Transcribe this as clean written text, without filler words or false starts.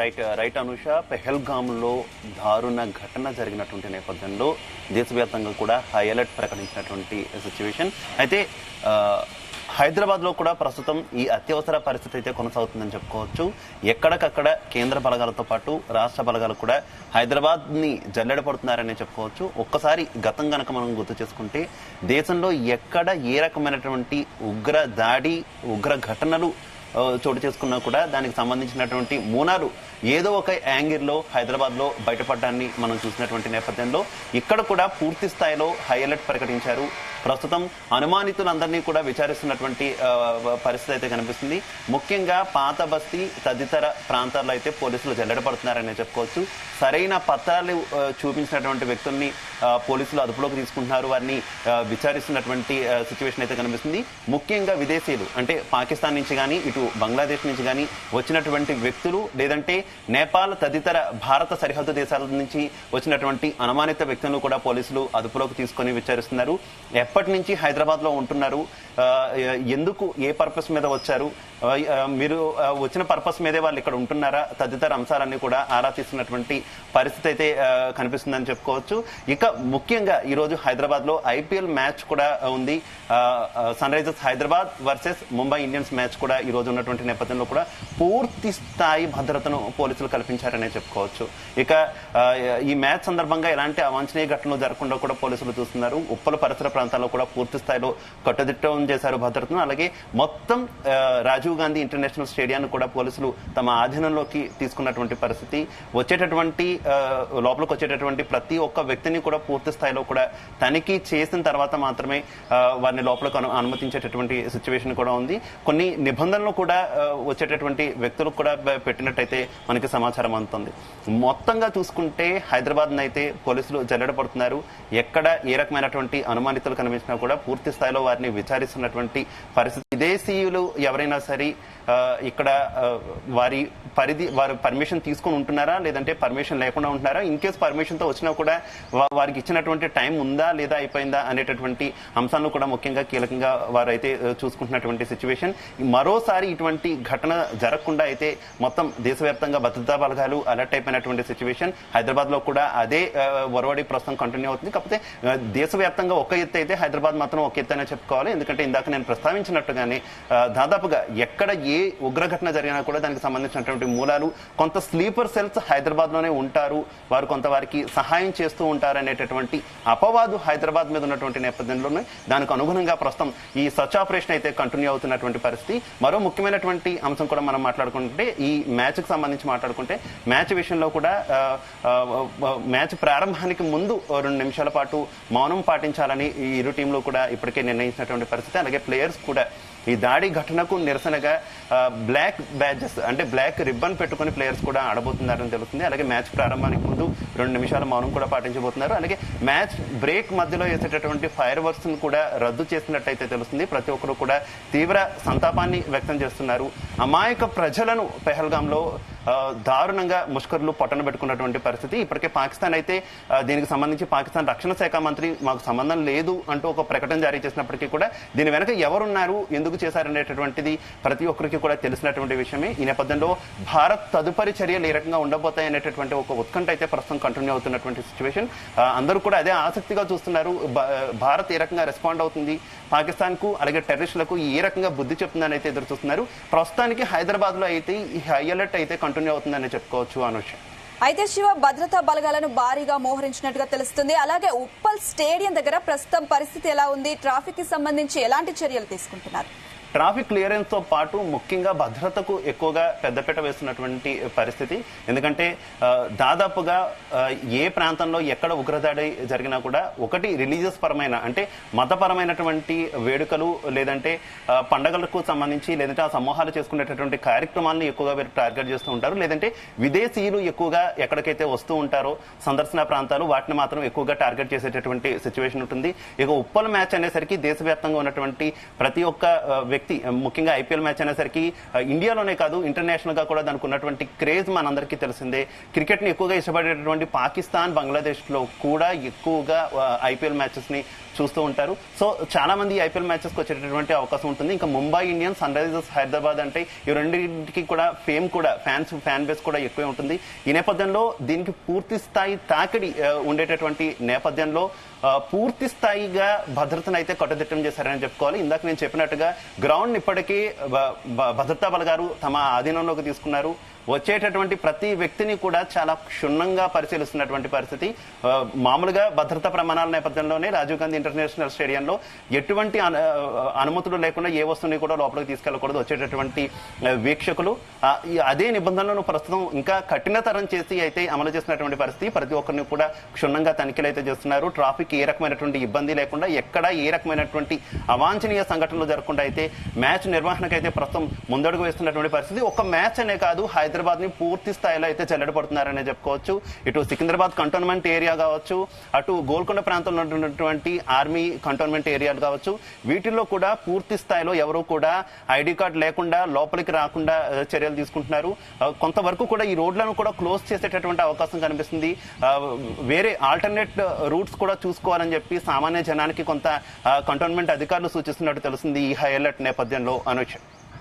Right Anusha, పెహల్గాంలో దారుణ ఘటన జరిగినటువంటి నేపథ్యంలో దేశవ్యాప్తంగా కూడా హై అలర్ట్ ప్రకటించినటువంటి సిచ్యువేషన్. అయితే హైదరాబాద్ లో కూడా ప్రస్తుతం ఈ అత్యవసర పరిస్థితి అయితే కొనసాగుతుందని చెప్పుకోవచ్చు. ఎక్కడికక్కడ కేంద్ర బలగాలతో పాటు రాష్ట్ర బలగాలు కూడా హైదరాబాద్ ని జల్లెడ పడుతున్నారని చెప్పుకోవచ్చు. ఒక్కసారి గతం గనక మనం గుర్తు చేసుకుంటే దేశంలో ఎక్కడ ఏ రకమైనటువంటి ఉగ్ర దాడి, ఉగ్ర ఘటనలు చోటు చేసుకున్నా కూడా దానికి సంబంధించినటువంటి మూలాలు ఏదో ఒక యాంగిల్లో హైదరాబాద్ లో బయటపడడాన్ని మనం చూసినటువంటి నేపథ్యంలో ఇక్కడ కూడా పూర్తి స్థాయిలో హై అలర్ట్ ప్రకటించారు. ప్రస్తుతం అనుమానితులందరినీ కూడా విచారిస్తున్నటువంటి పరిస్థితి అయితే కనిపిస్తుంది. ముఖ్యంగా పాత బస్తీ తదితర ప్రాంతాల్లో అయితే పోలీసులు జల్లెడ పడుతున్నారని చెప్పుకోవచ్చు. సరైన పత్రాలు చూపించినటువంటి వ్యక్తుల్ని పోలీసులు అదుపులోకి తీసుకుంటున్నారు, వారిని విచారిస్తున్నటువంటి సిచ్యువేషన్ అయితే కనిపిస్తుంది. ముఖ్యంగా విదేశీయులు అంటే పాకిస్తాన్ నుంచి కానీ ఇటు బంగ్లాదేశ్ నుంచి కానీ వచ్చినటువంటి వ్యక్తులు, లేదంటే నేపాల్ తదితర భారత సరిహద్దు దేశాల నుంచి వచ్చినటువంటి అనుమానిత వ్యక్తులను కూడా పోలీసులు అదుపులోకి తీసుకొని విచారిస్తున్నారు. ఎప్పటి నుంచి హైదరాబాద్ లో ఉంటున్నారు, ఎందుకు ఏ పర్పస్ మీద వచ్చారు, మీరు వచ్చిన పర్పస్ మీదే వాళ్ళు ఇక్కడ ఉంటున్నారా, తదితర అంశాలన్నీ కూడా ఆరా తీస్తున్నటువంటి పరిస్థితి అయితే కనిపిస్తుందని చెప్పుకోవచ్చు. ఇక ముఖ్యంగా ఈ రోజు హైదరాబాద్ లో ఐపీఎల్ మ్యాచ్ కూడా ఉంది. Sunrisers Hyderabad versus Mumbai Indians match కూడా ఈ రోజు ఉన్నటువంటి నేపథ్యంలో కూడా పూర్తి స్థాయి భద్రతను పోలీసులు కల్పించారనే చెప్పుకోవచ్చు. ఇక ఈ మ్యాచ్ సందర్భంగా ఎలాంటి అవాంఛనీయ ఘటనలు జరగకుండా కూడా పోలీసులు చూస్తున్నారు. ఉప్పల పరిసర ప్రాంతాల్లో కూడా పూర్తి స్థాయిలో కట్టుదిట్టం చేశారు భద్రతను. అలాగే మొత్తం రాజీవ్ గాంధీ ఇంటర్నేషనల్ స్టేడియాన్ని కూడా పోలీసులు తమ ఆధీనంలోకి తీసుకున్నటువంటి పరిస్థితి. లోపలికి వచ్చేటటువంటి ప్రతి ఒక్క వ్యక్తిని కూడా పూర్తి స్థాయిలో కూడా తనిఖీ చేసిన తర్వాత మాత్రమే వారిని లోపలికి అనుమతించేటటువంటి సిచ్యువేషన్ కూడా ఉంది. కొన్ని నిబంధనలు కూడా వచ్చేటటువంటి వ్యక్తులకు కూడా పెట్టినట్టయితే మనకి సమాచారం అందుతుంది. మొత్తంగా చూసుకుంటే హైదరాబాద్ అయితే పోలీసులు జల్లెడ పడుతున్నారు. ఎక్కడ ఏ రకమైనటువంటి అనుమానితులు కనిపించినా కూడా పూర్తి స్థాయిలో వారిని విచారిస్తున్నటువంటి పరిస్థితి. విదేశీయులు ఎవరైనా సరే ఇక్కడ వారి పర్మిషన్ తీసుకుని ఉంటున్నారా, లేదంటే పర్మిషన్ లేకుండా ఉంటున్నారా, ఇన్ కేసు పర్మిషన్ తో వచ్చినా కూడా వారికి ఇచ్చినటువంటి టైం ఉందా లేదా అయిపోయిందా అనేటటువంటి అంశాలను కూడా ముఖ్యంగా కీలకంగా వారైతే చూసుకుంటున్నటువంటి సిచ్యువేషన్. మరోసారి ఇటువంటి ఘటన జరగకుండా అయితే మొత్తం దేశవ్యాప్తంగా భద్రతా బలగాలు అలర్ట్ అయిపోయినటువంటి సిచ్యువేషన్. హైదరాబాద్ లో కూడా అదే ఒరవడి ప్రస్తుతం కంటిన్యూ అవుతుంది. కాకపోతే దేశవ్యాప్తంగా ఒక ఎత్తు అయితే హైదరాబాద్ మాత్రం ఒక ఎత్తు అనే చెప్పుకోవాలి. ఎందుకంటే ఇందాక నేను ప్రస్తావించినట్టుగానే దాదాపుగా ఎక్కడ ఏ ఉగ్రఘటన జరిగినా కూడా దానికి సంబంధించినటువంటి మూలాలు కొంత స్లీపర్ సెల్స్ హైదరాబాద్ లోనే ఉంటారు, వారు కొంత వారికి సహాయం చేస్తూ ఉంటారు అనేటటువంటి అపవాదు హైదరాబాద్ మీద ఉన్నటువంటి నేపథ్యంలోనే దానికి అనుగుణంగా ప్రస్తుతం ఈ సర్చ్ ఆపరేషన్ అయితే కంటిన్యూ అవుతున్నటువంటి పరిస్థితి. మరో ముఖ్యమైనటువంటి అంశం కూడా మనం మాట్లాడుకుంటే ఈ మ్యాచ్ కి సంబంధించి మాట్లాడుకుంటే మ్యాచ్ విషయంలో కూడా మ్యాచ్ ప్రారంభానికి ముందు 2 నిమిషాల పాటు మౌనం పాటించాలని ఈ ఇరు టీంలు కూడా ఇప్పటికే నిర్ణయించినటువంటి పరిస్థితి. అలాగే ప్లేయర్స్ కూడా ఈ దాడి ఘటనకు నిరసనగా బ్లాక్ బ్యాడ్జెస్ అంటే బ్లాక్ రిబ్బన్ పెట్టుకుని ప్లేయర్స్ కూడా ఆడబోతున్నారని తెలుస్తుంది. అలాగే మ్యాచ్ ప్రారంభానికి ముందు 2 నిమిషాల మౌనం కూడా పాటించబోతున్నారు. అలాగే మ్యాచ్ బ్రేక్ మధ్యలో వేసేటటువంటి ఫైర్ వర్క్స్ ను కూడా రద్దు చేసినట్టయితే తెలుస్తుంది. ప్రతి ఒక్కరు కూడా తీవ్ర సంతాపాన్ని వ్యక్తం చేస్తున్నారు. అమాయక ప్రజలను పెహల్గాంలో దారుణంగా ముష్కర్లు పొట్టన పెట్టుకున్నటువంటి పరిస్థితి. ఇప్పటికే పాకిస్తాన్ అయితే దీనికి సంబంధించి పాకిస్తాన్ రక్షణ శాఖ మంత్రి మాకు సంబంధం లేదు అంటూ ఒక ప్రకటన జారీ చేసినప్పటికీ కూడా దీని వెనక ఎవరున్నారు, ఎందుకు చేశారనేటటువంటిది ప్రతి ఒక్కరికి కూడా తెలిసినటువంటి విషయమే. ఈ నేపథ్యంలో భారత్ తదుపరి చర్యలు ఏ రకంగా ఉండబోతాయి అనేటటువంటి ఒక ఉత్కంఠ అయితే ప్రస్తుతం కంటిన్యూ అవుతున్నటువంటి సిచ్యువేషన్. అందరూ కూడా అదే ఆసక్తిగా చూస్తున్నారు. భారత్ ఏ రకంగా రెస్పాండ్ అవుతుంది, పాకిస్తాన్ కు అలాగే టెర్రరిస్టులకు ఏ రకంగా బుద్ధి చెప్తుందని అయితే ఎదురు చూస్తున్నారు. ప్రస్తుతానికి హైదరాబాద్ లో అయితే ఈ హై అలర్ట్ అయితే కంటిన్యూ అవుతుందని చెప్పుకోవచ్చు అనుష. అయితే శివ, భద్రతా బలగాలను భారీగా మోహరించినట్టుగా తెలుస్తుంది. అలాగే ఉప్పల్ స్టేడియం దగ్గర ప్రస్తుతం పరిస్థితి ఎలా ఉంది, ట్రాఫిక్ కి సంబంధించి ఎలాంటి చర్యలు తీసుకుంటున్నారు? ట్రాఫిక్ క్లియరెన్స్ తో పాటు ముఖ్యంగా భద్రతకు ఎక్కువగా పెద్దపీట వేస్తున్నటువంటి పరిస్థితి. ఎందుకంటే దాదాపుగా ఏ ప్రాంతంలో ఎక్కడ ఉగ్రదాడి జరిగినా కూడా ఒకటి రిలీజియస్ పరమైన అంటే మతపరమైనటువంటి వేడుకలు, లేదంటే పండగలకు సంబంధించి, లేదంటే ఆ సమూహాలు చేసుకునేటటువంటి కార్యక్రమాలను ఎక్కువగా వీరు టార్గెట్ చేస్తూ ఉంటారు. లేదంటే విదేశీయులు ఎక్కువగా ఎక్కడికైతే వస్తూ ఉంటారో సందర్శన ప్రాంతాలు, వాటిని మాత్రం ఎక్కువగా టార్గెట్ చేసేటటువంటి సిచ్యువేషన్ ఉంటుంది. ఇక ఉప్పల్ మ్యాచ్ అనేసరికి దేశవ్యాప్తంగా ఉన్నటువంటి ప్రతి ఒక్క వ్యక్తి వ్యక్తి, ముఖ్యంగా ఐపీఎల్ మ్యాచ్ అనేసరికి ఇండియాలోనే కాదు ఇంటర్నేషనల్ గా కూడా దానికి ఉన్నటువంటి క్రేజ్ మనందరికీ తెలిసిందే. క్రికెట్ ని ఎక్కువగా ఇష్టపడేటటువంటి పాకిస్తాన్, బంగ్లాదేశ్ లో కూడా ఎక్కువగా ఐపీఎల్ మ్యాచెస్ ని చూస్తూ ఉంటారు. సో చాలా మంది ఐపీఎల్ మ్యాచెస్ కి వచ్చేటటువంటి అవకాశం ఉంటుంది. ఇంకా Mumbai Indians, Sunrisers Hyderabad అంటే ఈ రెండింటికి కూడా ఫేమ్ కూడా, ఫ్యాన్ బేస్ కూడా ఎక్కువే ఉంటుంది. ఈ నేపథ్యంలో దీనికి పూర్తి స్థాయి తాకిడి ఉండేటటువంటి నేపథ్యంలో పూర్తి స్థాయిగా భద్రతను అయితే కట్టుదిట్టం చేశారని చెప్పుకోవాలి. ఇందాక నేను చెప్పినట్టుగా గ్రౌండ్ ఇప్పటికీ భద్రతా బలగారు తమ ఆధీనంలోకి తీసుకున్నారు. వచ్చేటటువంటి ప్రతి వ్యక్తిని కూడా చాలా క్షుణ్ణంగా పరిశీలిస్తున్నటువంటి పరిస్థితి. మామూలుగా భద్రతా ప్రమాణాల నేపథ్యంలోనే రాజీవ్ గాంధీ ఇంటర్నేషనల్ స్టేడియంలో ఎటువంటి అనుమతులు లేకుండా ఏ వస్తువుని కూడా లోపలికి తీసుకెళ్లకూడదు వచ్చేటటువంటి వీక్షకులు. అదే నిబంధనలను ప్రస్తుతం ఇంకా కఠినతరం చేసి అయితే అమలు చేసినటువంటి పరిస్థితి. ప్రతి ఒక్కరిని కూడా క్షుణ్ణంగా తనిఖీలు అయితే చేస్తున్నారు. ట్రాఫిక్ ఏ రకమైనటువంటి ఇబ్బంది లేకుండా, ఎక్కడ ఏ రకమైనటువంటి అవాంఛనీయ సంఘటనలు జరగకుండా అయితే మ్యాచ్ నిర్వహణకైతే ప్రస్తుతం ముందడుగు వేస్తున్నటువంటి పరిస్థితి. ఒక మ్యాచ్ అనే కాదు, హైదరాబాద్ ని పూర్తి స్థాయిలో అయితే చెల్లడపడుతున్నారనే చెప్పుకోవచ్చు. ఇటు సికింద్రాబాద్ కంటోన్మెంట్ ఏరియా కావచ్చు, అటు గోల్కొండ ప్రాంతంలో ఉన్నటువంటి ఆర్మీ కంటోన్మెంట్ ఏరియాలు కావచ్చు, వీటిల్లో కూడా పూర్తి స్థాయిలో ఎవరు కూడా ఐడి కార్డు లేకుండా లోపలికి రాకుండా చర్యలు తీసుకుంటున్నారు. కొంతవరకు కూడా ఈ రోడ్లను కూడా క్లోజ్ చేసేటటువంటి అవకాశం కనిపిస్తుంది. వేరే ఆల్టర్నేట్ రూట్స్ కూడా చూసుకోవాలని చెప్పి సామాన్య జనానికి కొంత కంటోన్మెంట్ అధికారులు సూచిస్తున్నట్టు తెలుస్తుంది ఈ హై అలర్ట్ నేపథ్యంలో. అనుష.